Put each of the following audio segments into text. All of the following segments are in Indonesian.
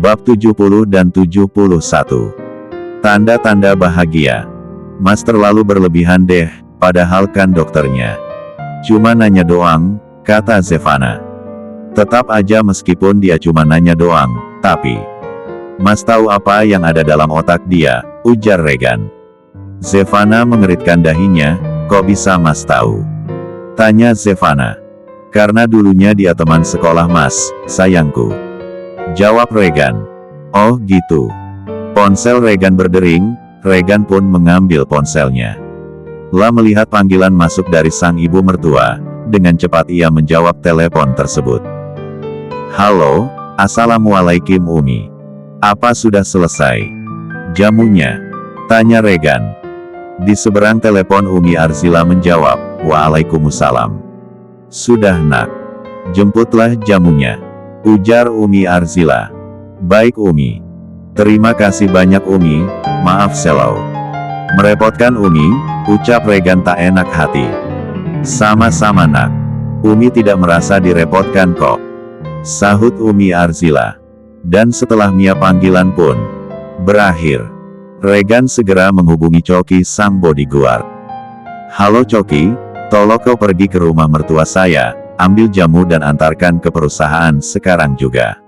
Bab 70 dan 71. Tanda-tanda bahagia. Mas terlalu berlebihan deh, padahal kan dokternya. Cuma nanya doang, kata Zevana. Tetap aja meskipun dia cuma nanya doang, tapi Mas tahu apa yang ada dalam otak dia, ujar Regan. Zevana mengeritkan dahinya, kok bisa Mas tahu? Tanya Zevana. Karena dulunya dia teman sekolah Mas, sayangku. Jawab Regan. Oh gitu. Ponsel Regan berdering, Regan pun mengambil ponselnya. Lah melihat panggilan masuk dari sang ibu mertua, dengan cepat ia menjawab telepon tersebut. Halo, Assalamualaikum Umi. Apa sudah selesai jamunya? Tanya Regan. Di seberang telepon Umi Arzila menjawab, Waalaikumsalam. Sudah nak. Jemputlah jamunya, ujar Umi Arzila. Baik Umi. Terima kasih banyak Umi, maaf selau merepotkan Umi, ucap Regan tak enak hati. Sama-sama nak. Umi tidak merasa direpotkan kok, sahut Umi Arzila. Dan setelah Mia panggilan pun berakhir, Regan segera menghubungi Coki sang bodyguard. Halo Coki, tolong kau pergi ke rumah mertua saya, ambil jamu dan antarkan ke perusahaan sekarang juga.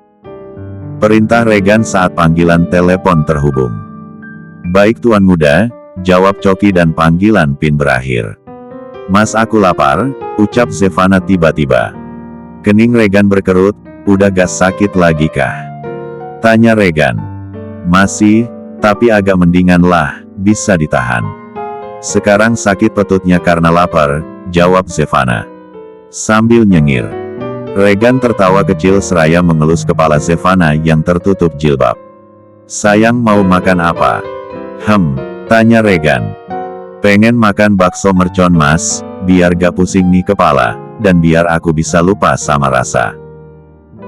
Perintah Regan saat panggilan telepon terhubung. Baik Tuan Muda, jawab Coki dan panggilan PIN berakhir. Mas aku lapar, ucap Zevana tiba-tiba. Kening Regan berkerut, udah gak sakit lagi kah? Tanya Regan. Masih, tapi agak mendingan lah, bisa ditahan. Sekarang sakit perutnya karena lapar, jawab Zevana. Sambil nyengir, Regan tertawa kecil seraya mengelus kepala Zevana yang tertutup jilbab. Sayang mau makan apa? Tanya Regan. Pengen makan bakso mercon Mas, biar gak pusing nih kepala, dan biar aku bisa lupa sama rasa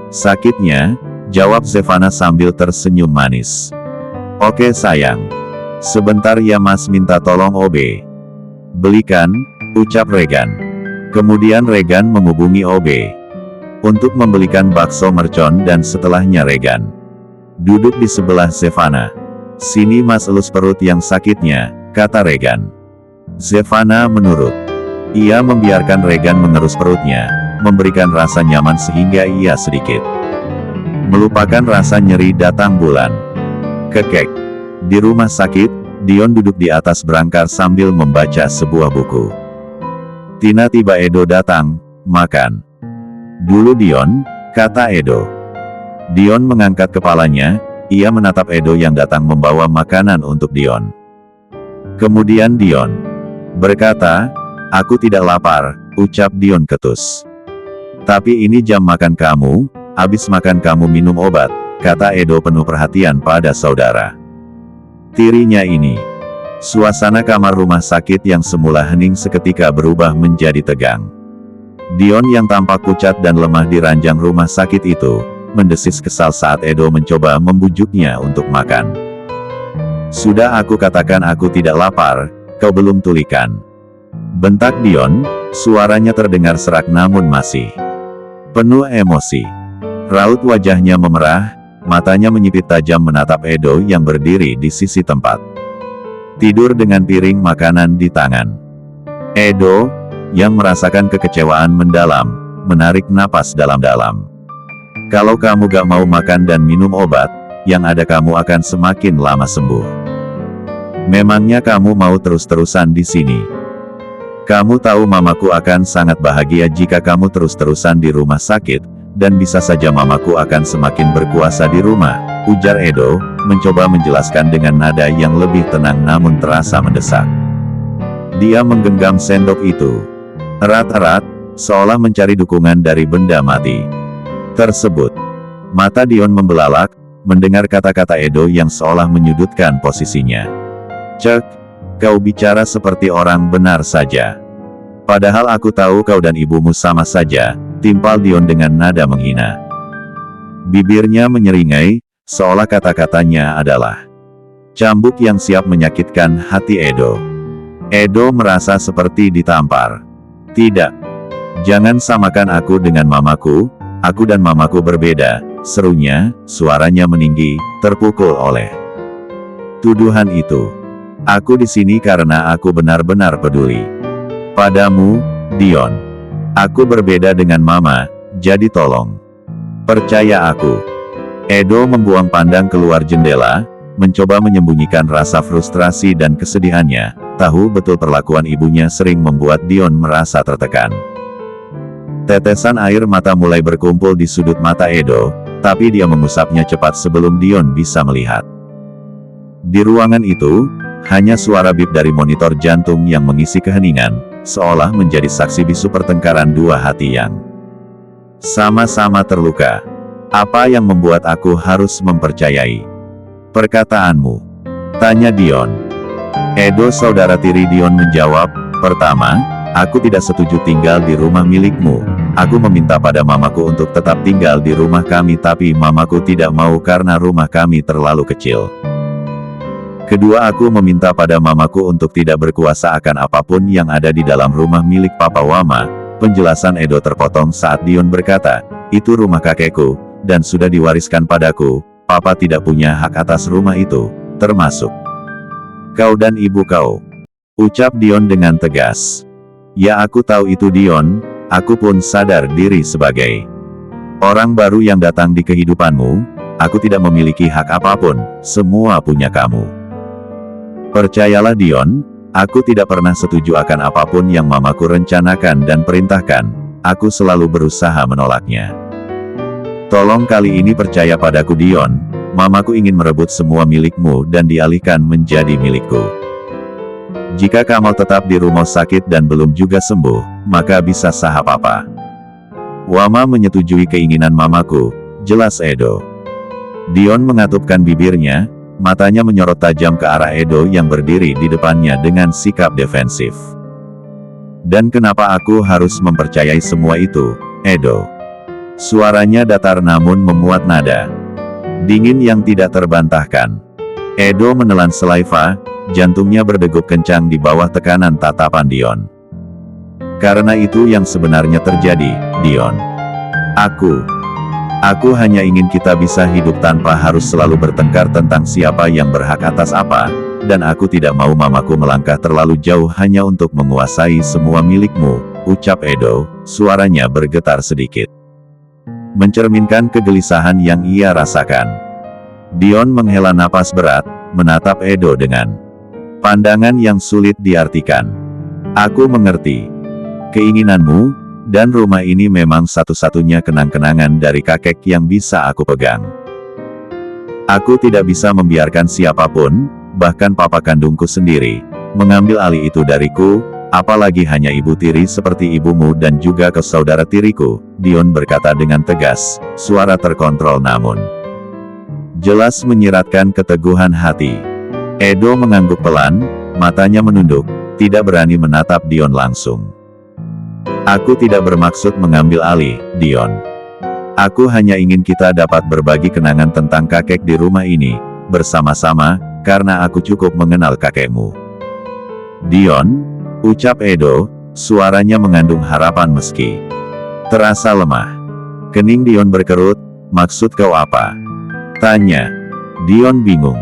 sakitnya, jawab Zevana sambil tersenyum manis. Oke sayang. Sebentar ya Mas minta tolong OB. Belikan, ucap Regan. Kemudian Regan menghubungi OB untuk membelikan bakso mercon dan setelahnya Regan duduk di sebelah Zevana. Sini Mas elus perut yang sakitnya, kata Regan. Zevana menurut. Ia membiarkan Regan mengerus perutnya, memberikan rasa nyaman sehingga ia sedikit melupakan rasa nyeri datang bulan. Kekek. Di rumah sakit, Dion duduk di atas berangkar sambil membaca sebuah buku. Tiba-tiba Edo datang, makan dulu Dion, kata Edo. Dion mengangkat kepalanya, ia menatap Edo yang datang membawa makanan untuk Dion. Kemudian Dion berkata, aku tidak lapar, ucap Dion ketus. Tapi ini jam makan kamu, habis makan kamu minum obat, kata Edo penuh perhatian pada saudara tirinya ini. Suasana kamar rumah sakit yang semula hening seketika berubah menjadi tegang. Dion yang tampak pucat dan lemah di ranjang rumah sakit itu, mendesis kesal saat Edo mencoba membujuknya untuk makan. Sudah aku katakan aku tidak lapar, kau belum tulikan. Bentak Dion, suaranya terdengar serak namun masih penuh emosi. Raut wajahnya memerah, matanya menyipit tajam menatap Edo yang berdiri di sisi tempat tidur dengan piring makanan di tangan. Edo, yang merasakan kekecewaan mendalam, menarik napas dalam-dalam. Kalau kamu gak mau makan dan minum obat, yang ada kamu akan semakin lama sembuh. Memangnya kamu mau terus-terusan di sini? Kamu tahu mamaku akan sangat bahagia jika kamu terus-terusan di rumah sakit, dan bisa saja mamaku akan semakin berkuasa di rumah, ujar Edo, mencoba menjelaskan dengan nada yang lebih tenang namun terasa mendesak. Dia menggenggam sendok itu erat-erat, seolah mencari dukungan dari benda mati tersebut. Mata Dion membelalak, mendengar kata-kata Edo yang seolah menyudutkan posisinya. Cek, kau bicara seperti orang benar saja. Padahal aku tahu kau dan ibumu sama saja, timpal Dion dengan nada menghina. Bibirnya menyeringai, seolah kata-katanya adalah cambuk yang siap menyakitkan hati Edo. Edo merasa seperti ditampar. Tidak. Jangan samakan aku dengan mamaku, aku dan mamaku berbeda, serunya, suaranya meninggi, terpukul oleh tuduhan itu. Aku di sini karena aku benar-benar peduli padamu, Dion. Aku berbeda dengan Mama, jadi tolong percaya aku. Edo membuang pandang keluar jendela, mencoba menyembunyikan rasa frustrasi dan kesedihannya. Tahu betul perlakuan ibunya sering membuat Dion merasa tertekan. Tetesan air mata mulai berkumpul di sudut mata Edo, tapi dia mengusapnya cepat sebelum Dion bisa melihat. Di ruangan itu, hanya suara bip dari monitor jantung yang mengisi keheningan, seolah menjadi saksi bisu pertengkaran dua hati yang sama-sama terluka. Apa yang membuat aku harus mempercayai perkataanmu? Tanya Dion. Edo saudara tiri Dion menjawab, pertama, aku tidak setuju tinggal di rumah milikmu. Aku meminta pada mamaku untuk tetap tinggal di rumah kami tapi mamaku tidak mau karena rumah kami terlalu kecil. Kedua, aku meminta pada mamaku untuk tidak berkuasa akan apapun yang ada di dalam rumah milik Papa Wama. Penjelasan Edo terpotong saat Dion berkata, itu rumah kakekku, dan sudah diwariskan padaku. Papa tidak punya hak atas rumah itu, termasuk kau dan ibu kau. Ucap Dion dengan tegas. Ya, aku tahu itu Dion, aku pun sadar diri sebagai orang baru yang datang di kehidupanmu. Aku tidak memiliki hak apapun, semua punya kamu. Percayalah Dion, aku tidak pernah setuju akan apapun yang mamaku rencanakan dan perintahkan. Aku selalu berusaha menolaknya. Tolong kali ini percaya padaku Dion, mamaku ingin merebut semua milikmu dan dialihkan menjadi milikku. Jika kamu tetap di rumah sakit dan belum juga sembuh, maka bisa sah Papa. Wama menyetujui keinginan mamaku, jelas Edo. Dion mengatupkan bibirnya, matanya menyorot tajam ke arah Edo yang berdiri di depannya dengan sikap defensif. Dan kenapa aku harus mempercayai semua itu, Edo? Suaranya datar namun memuat nada dingin yang tidak terbantahkan. Edo menelan selaiva, jantungnya berdegup kencang di bawah tekanan tatapan Dion. Karena itu yang sebenarnya terjadi, Dion. Aku hanya ingin kita bisa hidup tanpa harus selalu bertengkar tentang siapa yang berhak atas apa, dan aku tidak mau mamaku melangkah terlalu jauh hanya untuk menguasai semua milikmu, ucap Edo, suaranya bergetar sedikit. Mencerminkan kegelisahan yang ia rasakan. Dion menghela napas berat, menatap Edo dengan pandangan yang sulit diartikan. Aku mengerti keinginanmu, dan rumah ini memang satu-satunya kenang-kenangan dari kakek yang bisa aku pegang. Aku tidak bisa membiarkan siapapun, bahkan papa kandungku sendiri, mengambil alih itu dariku, apalagi hanya ibu tiri seperti ibumu dan juga ke saudara tiriku, Dion berkata dengan tegas, suara terkontrol namun jelas menyiratkan keteguhan hati. Edo mengangguk pelan, matanya menunduk, tidak berani menatap Dion langsung. Aku tidak bermaksud mengambil alih, Dion. Aku hanya ingin kita dapat berbagi kenangan tentang kakek di rumah ini, bersama-sama, karena aku cukup mengenal kakekmu. Dion, ucap Edo, suaranya mengandung harapan meski terasa lemah. Kening Dion berkerut, maksud kau apa? Tanya. Dion bingung.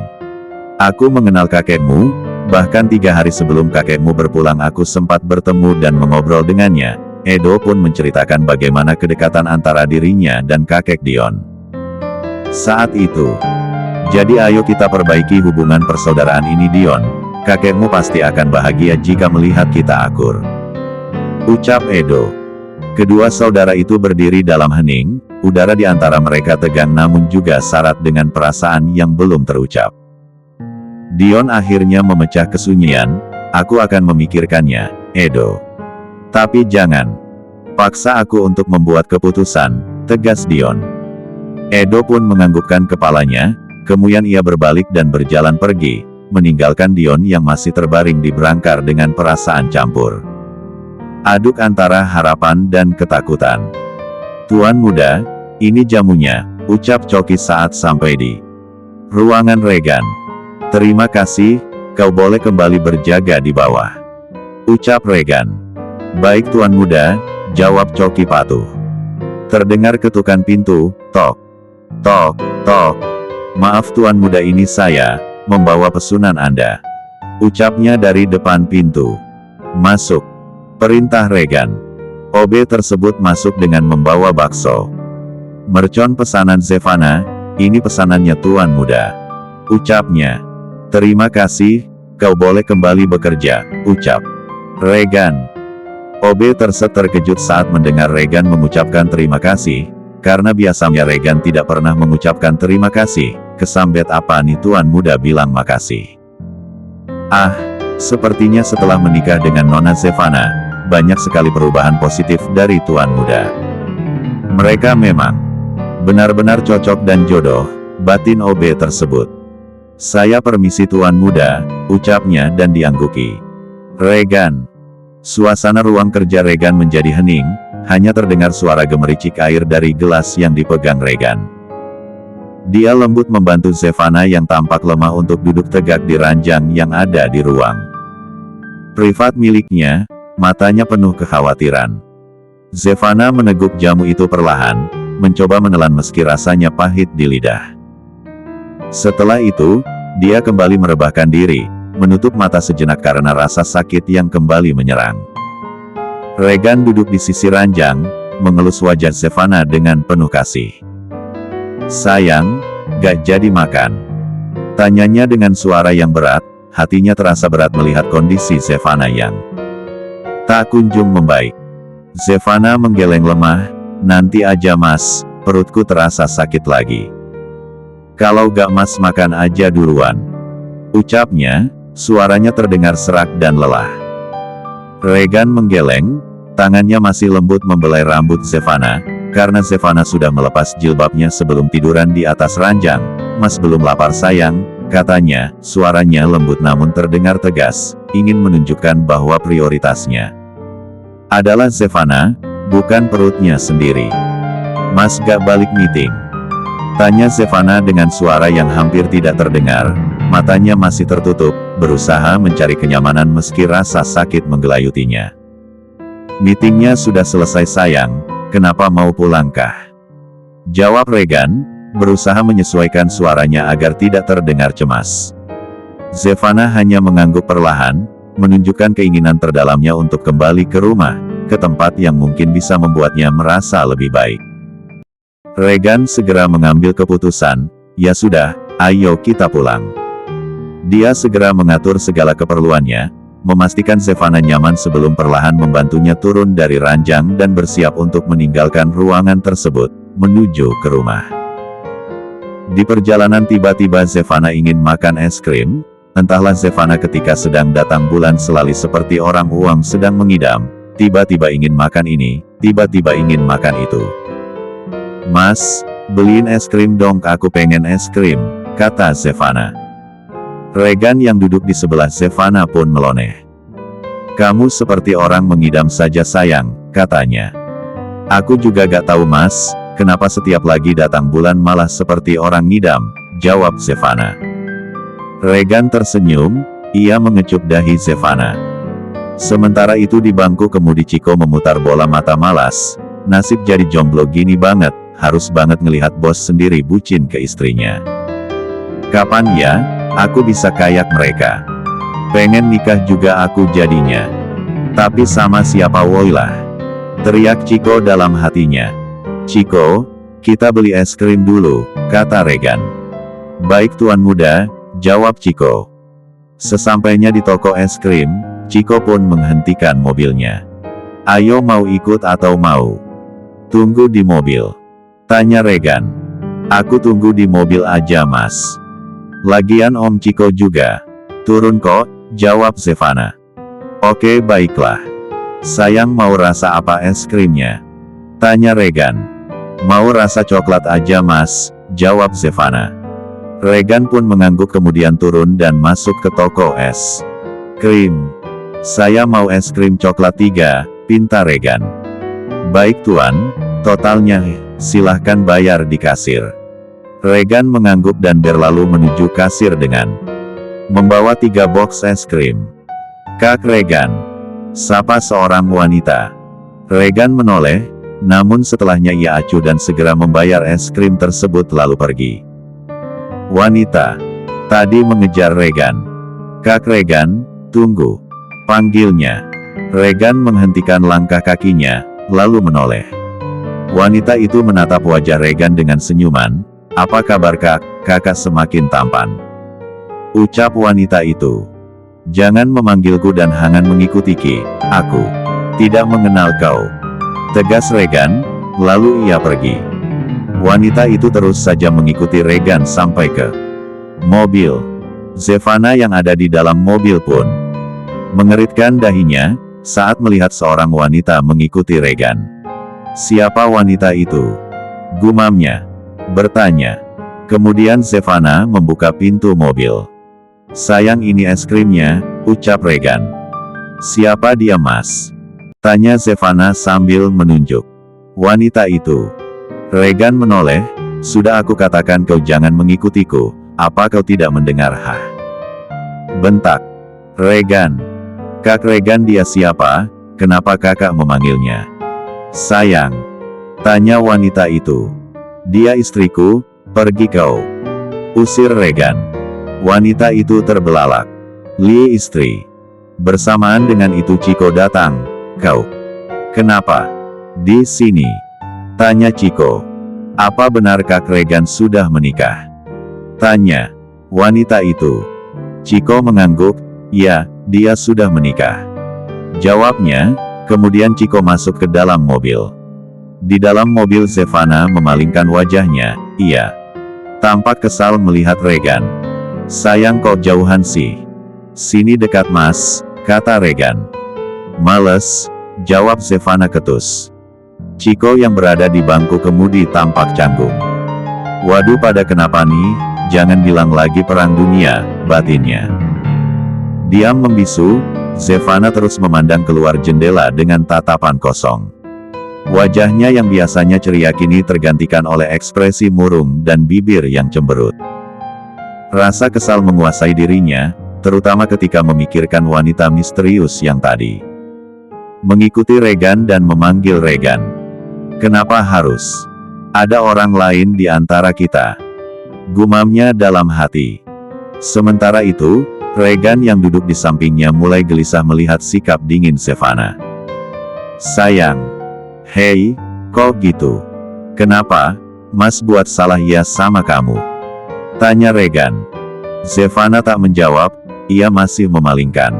Aku mengenal kakekmu, bahkan 3 hari sebelum kakekmu berpulang aku sempat bertemu dan mengobrol dengannya. Edo pun menceritakan bagaimana kedekatan antara dirinya dan kakek Dion saat itu. Jadi ayo kita perbaiki hubungan persaudaraan ini Dion, kakekmu pasti akan bahagia jika melihat kita akur, ucap Edo. Kedua saudara itu berdiri dalam hening, udara di antara mereka tegang namun juga syarat dengan perasaan yang belum terucap. Dion akhirnya memecah kesunyian, aku akan memikirkannya, Edo. Tapi jangan paksa aku untuk membuat keputusan, tegas Dion. Edo pun menganggukkan kepalanya, kemudian ia berbalik dan berjalan pergi, meninggalkan Dion yang masih terbaring di berangkar dengan perasaan campur aduk antara harapan dan ketakutan. Tuan muda, ini jamunya, ucap Coki saat sampai di ruangan Regan. Terima kasih, kau boleh kembali berjaga di bawah, ucap Regan. Baik tuan muda, jawab Coki patuh. Terdengar ketukan pintu, tok. Tok, tok. Maaf tuan muda, ini saya, membawa pesanan Anda. Ucapnya dari depan pintu. Masuk. Perintah Regan. OB tersebut masuk dengan membawa bakso. Mercon pesanan Zevana, ini pesanannya tuan muda. Ucapnya. Terima kasih, kau boleh kembali bekerja, ucap Regan. OB terkejut saat mendengar Regan mengucapkan terima kasih, karena biasanya Regan tidak pernah mengucapkan terima kasih. Kesambet apa nih tuan muda bilang makasih? Ah, sepertinya setelah menikah dengan Nona Zevana, banyak sekali perubahan positif dari tuan muda. Mereka memang benar-benar cocok dan jodoh, batin OB tersebut. Saya permisi tuan muda, ucapnya dan diangguki Regan. Suasana ruang kerja Regan menjadi hening, hanya terdengar suara gemericik air dari gelas yang dipegang Regan. Dia lembut membantu Zevana yang tampak lemah untuk duduk tegak di ranjang yang ada di ruang privat miliknya, matanya penuh kekhawatiran. Zevana meneguk jamu itu perlahan, mencoba menelan meski rasanya pahit di lidah. Setelah itu, dia kembali merebahkan diri, menutup mata sejenak karena rasa sakit yang kembali menyerang. Regan duduk di sisi ranjang, mengelus wajah Zevana dengan penuh kasih. Sayang, gak jadi makan? Tanyanya dengan suara yang berat, hatinya terasa berat melihat kondisi Zevana yang tak kunjung membaik. Zevana menggeleng lemah, nanti aja mas, perutku terasa sakit lagi. Kalau gak mas makan aja duluan, ucapnya, suaranya terdengar serak dan lelah. Regan menggeleng, tangannya masih lembut membelai rambut Zevana, karena Zevana sudah melepas jilbabnya sebelum tiduran di atas ranjang. Mas belum lapar sayang, katanya, suaranya lembut namun terdengar tegas, ingin menunjukkan bahwa prioritasnya adalah Zevana, bukan perutnya sendiri. Mas gak balik meeting? Tanya Zevana dengan suara yang hampir tidak terdengar, matanya masih tertutup, berusaha mencari kenyamanan meski rasa sakit menggelayutinya. Meetingnya sudah selesai sayang, kenapa mau pulangkah? Jawab Regan, berusaha menyesuaikan suaranya agar tidak terdengar cemas. Zevana hanya mengangguk perlahan, menunjukkan keinginan terdalamnya untuk kembali ke rumah, ke tempat yang mungkin bisa membuatnya merasa lebih baik. Regan segera mengambil keputusan, ya sudah, ayo kita pulang. Dia segera mengatur segala keperluannya, memastikan Zevana nyaman sebelum perlahan membantunya turun dari ranjang dan bersiap untuk meninggalkan ruangan tersebut, menuju ke rumah. Di perjalanan tiba-tiba Zevana ingin makan es krim, entahlah Zevana ketika sedang datang bulan selali seperti orang uang sedang mengidam, tiba-tiba ingin makan ini, tiba-tiba ingin makan itu. Mas, beliin es krim dong, aku pengen es krim, kata Zevana. Regan yang duduk di sebelah Zevana pun meloneh. Kamu seperti orang mengidam saja sayang, katanya. Aku juga gak tahu mas, kenapa setiap lagi datang bulan malah seperti orang ngidam, jawab Zevana. Regan tersenyum, ia mengecup dahi Zevana. Sementara itu di bangku kemudi Chico memutar bola mata malas, nasib jadi jomblo gini banget. Harus banget ngelihat bos sendiri bucin ke istrinya. Kapan ya, aku bisa kayak mereka? Pengen nikah juga aku jadinya. Tapi sama siapa woilah? Teriak Chico dalam hatinya. Chico, kita beli es krim dulu, kata Regan. Baik tuan muda, jawab Chico. Sesampainya di toko es krim, Chico pun menghentikan mobilnya. Ayo mau ikut atau mau tunggu di mobil? Tanya Regan. Aku tunggu di mobil aja mas. Lagian om Chico juga turun kok, jawab Zevana. Oke baiklah. Sayang mau rasa apa es krimnya? Tanya Regan. Mau rasa coklat aja mas, jawab Zevana. Regan pun mengangguk kemudian turun dan masuk ke toko es krim. Saya mau es krim coklat 3, pinta Regan. Baik tuan, totalnya silahkan bayar di kasir. Regan mengangguk dan berlalu menuju kasir dengan membawa 3 box es krim. Kak Regan, sapa seorang wanita. Regan menoleh, Namun setelahnya ia acuh dan segera membayar es krim tersebut lalu pergi. Wanita tadi mengejar Regan. "Kak Regan, tunggu," panggilnya. Regan menghentikan langkah kakinya, lalu menoleh. Wanita itu menatap wajah Regan dengan senyuman. "Apa kabar kak? Kakak semakin tampan," ucap wanita itu. "Jangan memanggilku dan jangan mengikuti aku. Tidak mengenal kau," tegas Regan, lalu ia pergi. Wanita itu terus saja mengikuti Regan sampai ke mobil. Zevana yang ada di dalam mobil pun mengeritkan dahinya saat melihat seorang wanita mengikuti Regan. "Siapa wanita itu?" gumamnya, bertanya. Kemudian Zevana membuka pintu mobil. "Sayang, ini es krimnya," ucap Regan. "Siapa dia mas?" tanya Zevana sambil menunjuk wanita itu. Regan menoleh. "Sudah aku katakan kau jangan mengikutiku, apa kau tidak mendengar?" bentak Regan. "Kak Regan, dia siapa? Kenapa kakak memanggilnya sayang?" tanya wanita itu. "Dia istriku, pergi kau," usir Regan. Wanita itu terbelalak. "Li istri?" Bersamaan dengan itu Chico datang. "Kau kenapa di sini?" tanya Chico. "Apa benar Kak Regan sudah menikah?" tanya wanita itu. Chico mengangguk. "Ya, dia sudah menikah," jawabnya. Kemudian Chico masuk ke dalam mobil. Di dalam mobil Zevana memalingkan wajahnya. Ia tampak kesal melihat Regan. "Sayang, kok jauhan sih?" "Sini dekat mas," kata Regan. "Males," jawab Zevana ketus. Chico yang berada di bangku kemudi tampak canggung. "Waduh, pada kenapa nih? Jangan bilang lagi perang dunia," batinnya. Diam membisu, Zevana terus memandang keluar jendela dengan tatapan kosong. Wajahnya yang biasanya ceria kini tergantikan oleh ekspresi murung dan bibir yang cemberut. Rasa kesal menguasai dirinya, terutama ketika memikirkan wanita misterius yang tadi mengikuti Regan dan memanggil Regan. "Kenapa harus ada orang lain di antara kita?" gumamnya dalam hati. Sementara itu, Regan yang duduk di sampingnya mulai gelisah melihat sikap dingin Zevana. "Sayang, hei, kok gitu? Kenapa mas buat salah ya sama kamu?" tanya Regan. Zevana tak menjawab, ia masih memalingkan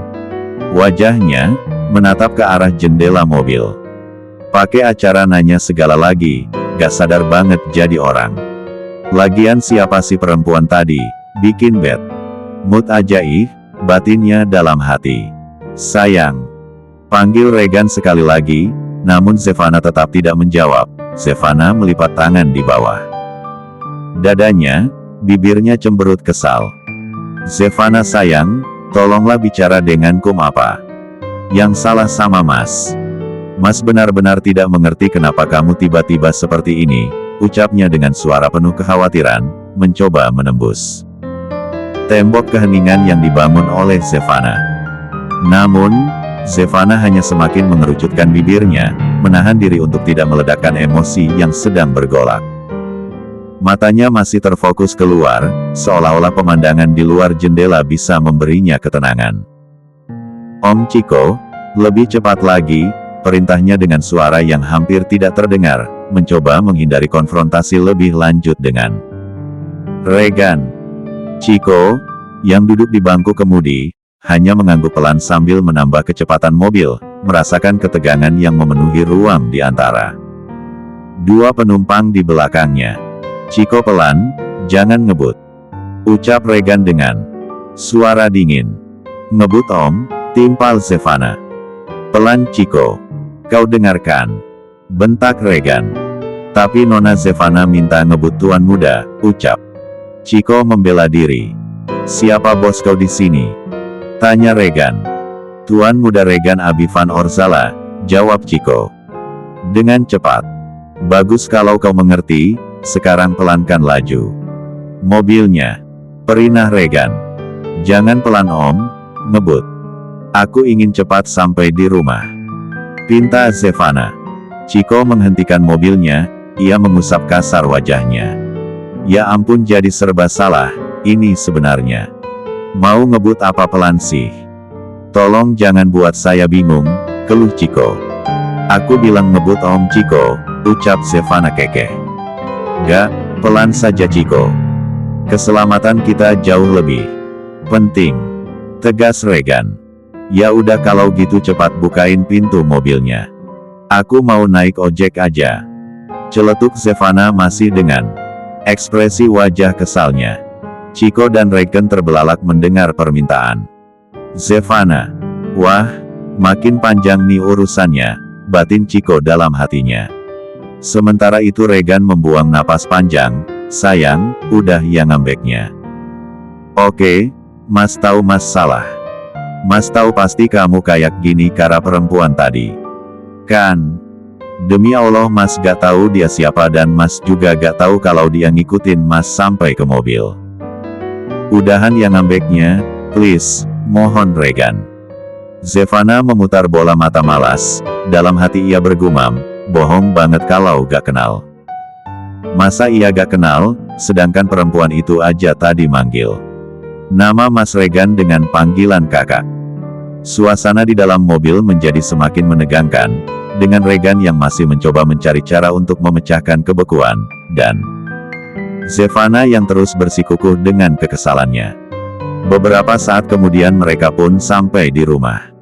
wajahnya, menatap ke arah jendela mobil. "Pakai acara nanya segala lagi, gak sadar banget jadi orang. Lagian siapa si perempuan tadi, bikin bad mood aja ih," batinnya dalam hati. "Sayang," panggil Regan sekali lagi, namun Zevana tetap tidak menjawab. Zevana melipat tangan di bawah dadanya, bibirnya cemberut kesal. "Zevana sayang, tolonglah bicara denganku. Apa yang salah sama mas? Mas benar-benar tidak mengerti kenapa kamu tiba-tiba seperti ini," ucapnya dengan suara penuh kekhawatiran, mencoba menembus tembok keheningan yang dibangun oleh Zevana. Namun, Zevana hanya semakin mengerucutkan bibirnya, menahan diri untuk tidak meledakkan emosi yang sedang bergolak. Matanya masih terfokus keluar, seolah-olah pemandangan di luar jendela bisa memberinya ketenangan. "Om Chico, lebih cepat lagi," perintahnya dengan suara yang hampir tidak terdengar, mencoba menghindari konfrontasi lebih lanjut dengan Regan. Chico, yang duduk di bangku kemudi, hanya mengangguk pelan sambil menambah kecepatan mobil, merasakan ketegangan yang memenuhi ruang di antara dua penumpang di belakangnya. "Chico pelan, jangan ngebut," ucap Regan dengan suara dingin. "Ngebut om," timpal Zevana. "Pelan Chico. Kau dengarkan," bentak Regan. "Tapi Nona Zevana minta ngebut tuan muda," ucap Chico membela diri. "Siapa bos kau di sini?" tanya Regan. "Tuan muda Regan Abi Van Orzala," jawab Chico dengan cepat. "Bagus kalau kau mengerti, sekarang pelankan laju mobilnya," perinah Regan. "Jangan pelan om, ngebut. Aku ingin cepat sampai di rumah," pinta Zevana. Chiko menghentikan mobilnya, ia mengusap kasar wajahnya. Ya ampun, jadi serba salah, ini sebenarnya. Mau ngebut apa pelan sih? Tolong jangan buat saya bingung, keluh Chiko. Aku bilang ngebut Om Chiko, ucap Zevana kekeh. Gak, pelan saja Chiko. Keselamatan kita jauh lebih penting, tegas Regan. Ya udah kalau gitu cepat bukain pintu mobilnya. Aku mau naik ojek aja. Celetuk Zevana masih dengan ekspresi wajah kesalnya. Chiko dan Regan terbelalak mendengar permintaan Zevana. Wah, makin panjang nih urusannya, batin Chiko dalam hatinya. Sementara itu Regan membuang napas panjang. Sayang, udah ya ngambeknya. Oke, Mas tahu Mas salah. Mas tahu pasti kamu kayak gini karena perempuan tadi. Kan? Demi Allah Mas gak tahu dia siapa dan Mas juga gak tahu kalau dia ngikutin Mas sampai ke mobil. Udahan ya ngambeknya, please, mohon Regan. Zevana memutar bola mata malas, dalam hati ia bergumam, bohong banget kalau gak kenal. Masa ia gak kenal, sedangkan perempuan itu aja tadi manggil nama Mas Regan dengan panggilan kakak. Suasana di dalam mobil menjadi semakin menegangkan, dengan Regan yang masih mencoba mencari cara untuk memecahkan kebekuan, dan Zevana yang terus bersikukuh dengan kekesalannya. Beberapa saat kemudian mereka pun sampai di rumah.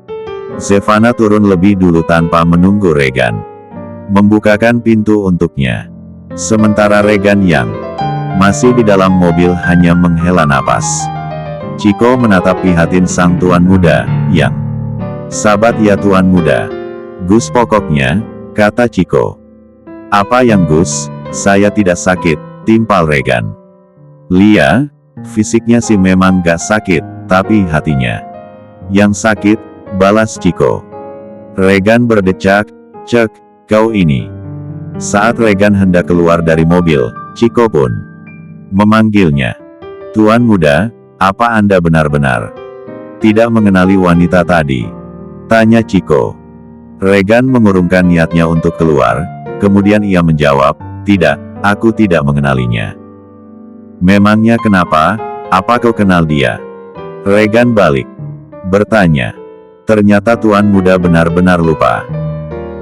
Zevana turun lebih dulu tanpa menunggu Regan membukakan pintu untuknya. Sementara Regan yang masih di dalam mobil hanya menghela napas. Chiko menatap prihatin sang tuan muda, yang sabat ya tuan muda. Gus pokoknya, kata Chiko. Apa yang Gus, saya tidak sakit, timpal Regan. Lia, fisiknya sih memang gak sakit, tapi hatinya yang sakit, balas Chiko. Regan berdecak, cek, kau ini. Saat Regan hendak keluar dari mobil, Chiko pun memanggilnya. Tuan muda, apa Anda benar-benar tidak mengenali wanita tadi? Tanya Chiko. Regan mengurungkan niatnya untuk keluar, kemudian ia menjawab, tidak, aku tidak mengenalinya. Memangnya kenapa? Apa kau kenal dia? Regan balik bertanya. Ternyata tuan muda benar-benar lupa.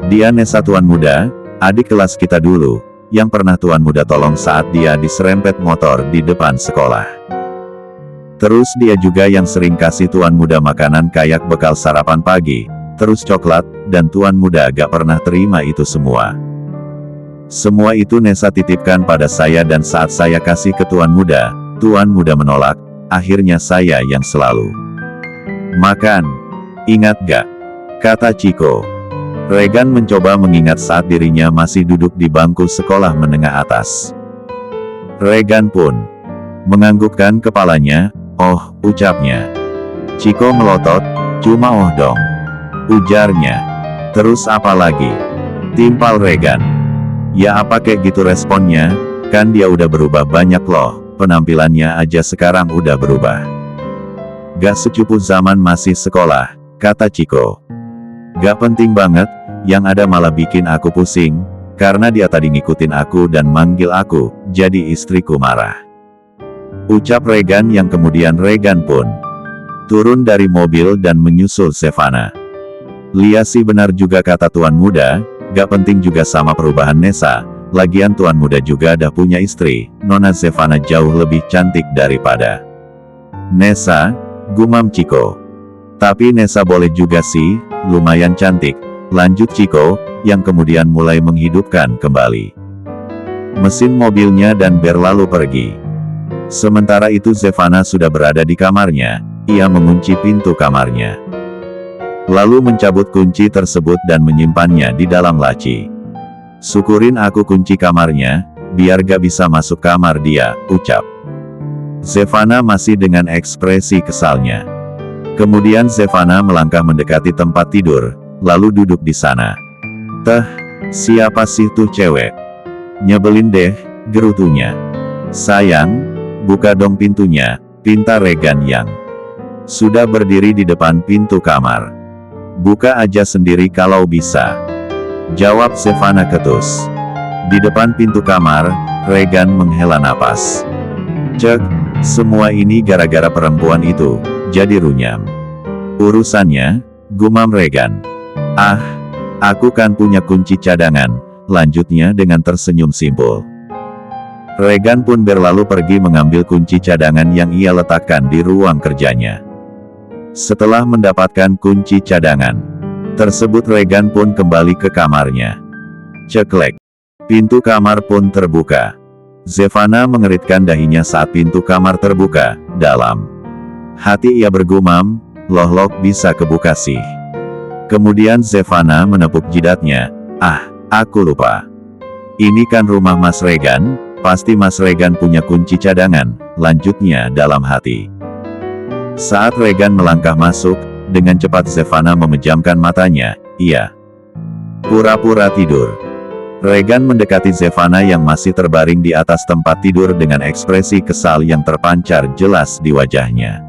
Dia Nesa tuan muda, adik kelas kita dulu, yang pernah tuan muda tolong saat dia diserempet motor di depan sekolah. Terus dia juga yang sering kasih tuan muda makanan kayak bekal sarapan pagi, terus coklat, dan tuan muda gak pernah terima itu semua. Semua itu Nesa titipkan pada saya dan saat saya kasih ke tuan muda menolak, akhirnya saya yang selalu makan. Ingat gak? Kata Chiko. Regan mencoba mengingat saat dirinya masih duduk di bangku sekolah menengah atas. Regan pun menganggukkan kepalanya, oh, ucapnya. Chiko melotot, cuma oh dong, ujarnya. Terus apa lagi? Timpal Regan. Ya apa kayak gitu responnya, kan dia udah berubah banyak loh, penampilannya aja sekarang udah berubah. Gak secupu zaman masih sekolah, kata Chiko. Gak penting banget, yang ada malah bikin aku pusing, karena dia tadi ngikutin aku dan manggil aku, jadi istriku marah. Ucap Regan yang kemudian Regan pun turun dari mobil dan menyusul Zevana. Lia sih benar juga kata tuan muda, gak penting juga sama perubahan Nesa, lagian tuan muda juga dah punya istri, Nona Zevana jauh lebih cantik daripada Nesa, gumam Chiko. Tapi Nesa boleh juga sih, lumayan cantik, lanjut Chiko, yang kemudian mulai menghidupkan kembali mesin mobilnya dan berlalu pergi. Sementara itu Zevana sudah berada di kamarnya, ia mengunci pintu kamarnya. Lalu mencabut kunci tersebut dan menyimpannya di dalam laci. Syukurin aku kunci kamarnya, biar gak bisa masuk kamar dia, ucap Zevana masih dengan ekspresi kesalnya. Kemudian Zevana melangkah mendekati tempat tidur, lalu duduk di sana. Teh, siapa sih tuh cewek? Nyebelin deh, gerutunya. Sayang, buka dong pintunya, pinta Regan yang sudah berdiri di depan pintu kamar. Buka aja sendiri kalau bisa. Jawab Zevana ketus. Di depan pintu kamar, Regan menghela napas. Cek, semua ini gara-gara perempuan itu, jadi runyam. Urusannya, gumam Regan. Ah, aku kan punya kunci cadangan, lanjutnya dengan tersenyum simpul. Regan pun berlalu pergi mengambil kunci cadangan yang ia letakkan di ruang kerjanya. Setelah mendapatkan kunci cadangan tersebut, Regan pun kembali ke kamarnya. Ceklek. Pintu kamar pun terbuka. Zevana mengeritkan dahinya saat pintu kamar terbuka. Dalam hati ia bergumam, loh bisa kebuka sih. Kemudian Zevana menepuk jidatnya. Ah, aku lupa. Ini kan rumah Mas Regan, pasti Mas Regan punya kunci cadangan, lanjutnya dalam hati. Saat Regan melangkah masuk, dengan cepat Zevana memejamkan matanya. Iya. Pura-pura tidur. Regan mendekati Zevana yang masih terbaring di atas tempat tidur dengan ekspresi kesal yang terpancar jelas di wajahnya.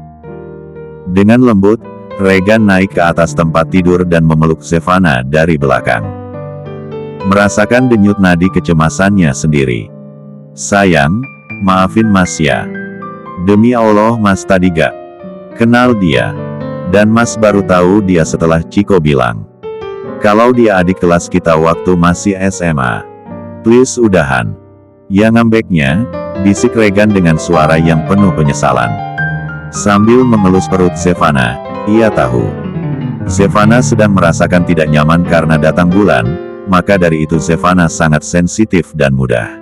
Dengan lembut, Regan naik ke atas tempat tidur dan memeluk Zevana dari belakang. Merasakan denyut nadi kecemasannya sendiri. Sayang, maafin Mas ya. Demi Allah Mas tadi gak kenal dia. Dan Mas baru tahu dia setelah Ciko bilang kalau dia adik kelas kita waktu masih SMA. Please udahan. Ya ngambeknya, bisik Regan dengan suara yang penuh penyesalan. Sambil mengelus perut Zevana, ia tahu Zevana sedang merasakan tidak nyaman karena datang bulan, maka dari itu Zevana sangat sensitif dan mudah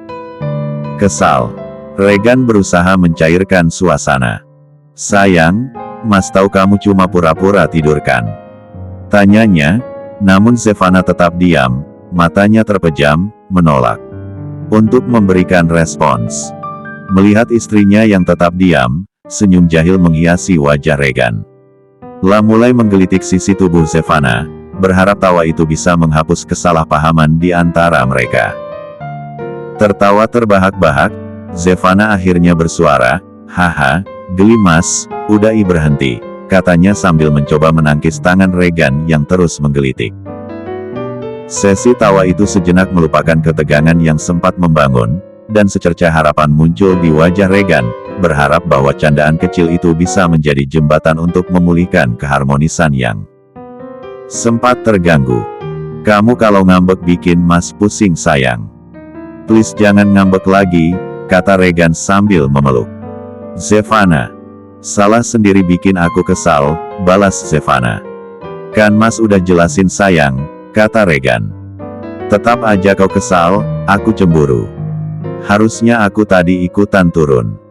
kesal. Regan berusaha mencairkan suasana. Sayang, Mas tahu kamu cuma pura-pura tidur kan? Tanyanya. Namun Zevana tetap diam, matanya terpejam, menolak untuk memberikan respons. Melihat istrinya yang tetap diam, senyum jahil menghiasi wajah Regan. Mulai menggelitik sisi tubuh Zevana, berharap tawa itu bisa menghapus kesalahpahaman di antara mereka. Tertawa terbahak-bahak, Zevana akhirnya bersuara, haha, geli Mas, udah berhenti. Katanya sambil mencoba menangkis tangan Regan yang terus menggelitik. Sesi tawa itu sejenak melupakan ketegangan yang sempat membangun, dan secerca harapan muncul di wajah Regan, berharap bahwa candaan kecil itu bisa menjadi jembatan untuk memulihkan keharmonisan yang sempat terganggu. Kamu kalau ngambek bikin Mas pusing sayang. Please jangan ngambek lagi, kata Regan sambil memeluk Zevana. Salah sendiri bikin aku kesal, balas Zevana. Kan Mas udah jelasin sayang, kata Regan. Tetap aja kau kesal, aku cemburu. Harusnya aku tadi ikutan turun.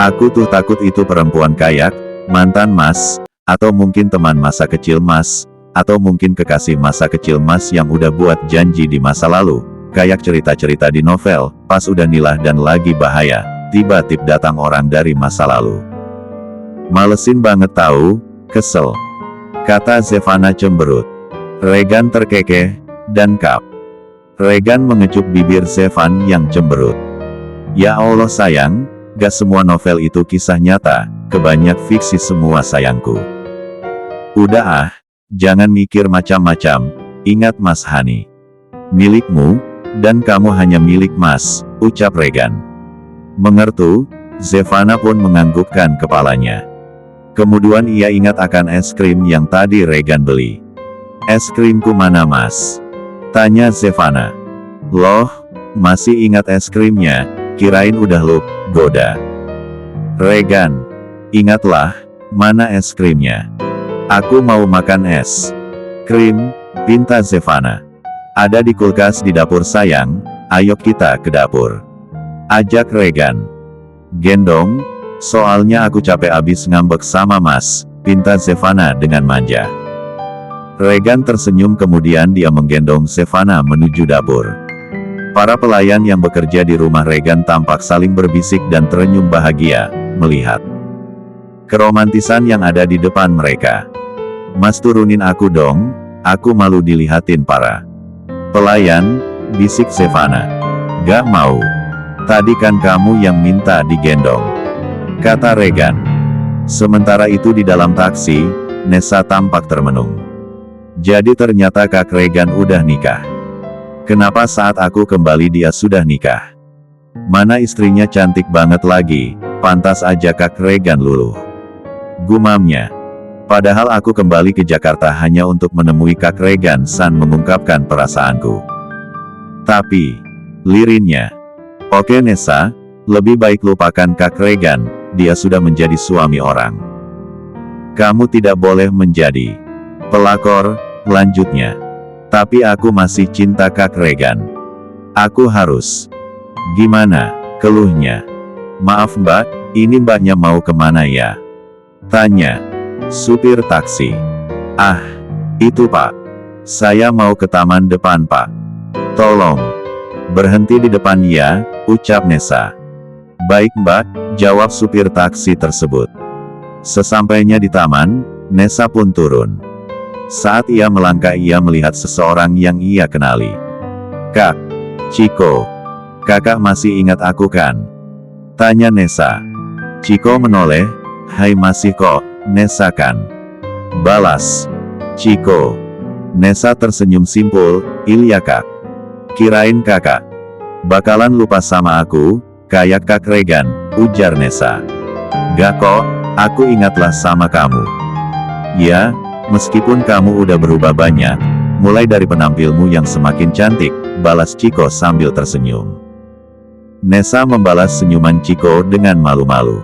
Aku tuh takut itu perempuan kayak, mantan Mas, atau mungkin teman masa kecil Mas, atau mungkin kekasih masa kecil Mas yang udah buat janji di masa lalu, kayak cerita-cerita di novel, pas udah nilah dan lagi bahaya, tiba-tiba datang orang dari masa lalu. Malesin banget tahu, kesel, kata Zevana cemberut. Regan terkekeh, dan kap. Regan mengecup bibir Zevan yang cemberut. Ya Allah sayang, gak semua novel itu kisah nyata, kebanyak fiksi semua sayangku. Udah jangan mikir macam-macam, ingat Mas Hani. Milikmu, dan kamu hanya milik Mas, ucap Regan. Mengertu, Zevana pun menganggukkan kepalanya. Kemudian ia ingat akan es krim yang tadi Regan beli. Es krimku mana Mas? Tanya Zevana. Loh, masih ingat es krimnya, kirain udah lup, goda. Regan. Ingatlah, mana es krimnya? Aku mau makan es krim, pinta Zevana. Ada di kulkas di dapur sayang, ayo kita ke dapur. Ajak Regan. Gendong. Soalnya aku capek abis ngambek sama Mas, pinta Zevana dengan manja. Regan tersenyum kemudian dia menggendong Zevana menuju dapur. Para pelayan yang bekerja di rumah Regan tampak saling berbisik dan terenyuh bahagia, melihat keromantisan yang ada di depan mereka. Mas turunin aku dong, aku malu dilihatin para pelayan, bisik Zevana. Gak mau. Tadi kan kamu yang minta digendong, kata Regan. Sementara itu di dalam taksi, Nessa tampak termenung. Jadi ternyata Kak Regan udah nikah. Kenapa saat aku kembali dia sudah nikah? Mana istrinya cantik banget lagi, pantas aja Kak Regan luluh. Gumamnya. Padahal aku kembali ke Jakarta hanya untuk menemui Kak Regan San mengungkapkan perasaanku. Tapi, lirihnya. Oke Nessa, lebih baik lupakan Kak Regan, dia sudah menjadi suami orang. Kamu tidak boleh menjadi pelakor, lanjutnya. Tapi aku masih cinta Kak Regan. Aku harus. Gimana, keluhnya? Maaf mbak, ini mbaknya mau kemana ya? Tanya. Supir taksi. Ah, itu pak. Saya mau ke taman depan pak. Tolong. Berhenti di depan ya, ucap Nessa. Baik mbak, jawab supir taksi tersebut. Sesampainya di taman, Nessa pun turun. Saat ia melangkah ia melihat seseorang yang ia kenali. Kak. Chiko. Kakak masih ingat aku kan? Tanya Nessa. Chiko menoleh. Hai masih kok, Nessa kan? Balas. Chiko. Nessa tersenyum simpul. Iya kak. Kirain kakak bakalan lupa sama aku, kayak Kak Regan, ujar Nessa. Gak kok, aku ingatlah sama kamu. Ya, meskipun kamu udah berubah banyak, mulai dari penampilmu yang semakin cantik, balas Chiko sambil tersenyum. Nessa membalas senyuman Chiko dengan malu-malu.